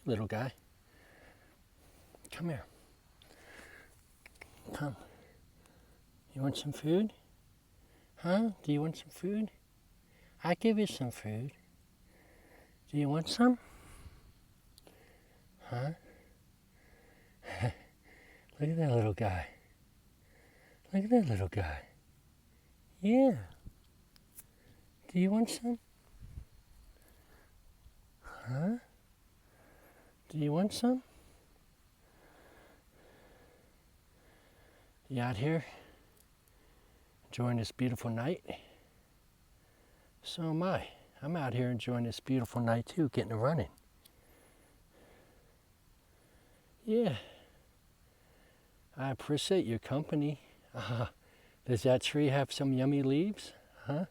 little guy. Come here. Come. You want some food? Huh? Do you want some food? I'll give you some food. Do you want some? Huh? Look at that little guy. Look at that little guy. Yeah. Do you want some? Huh? Do you want some? You out here enjoying this beautiful night? So am I. I'm out here enjoying this beautiful night too, getting a running. Yeah. I appreciate your company. Does that tree have some yummy leaves? Huh?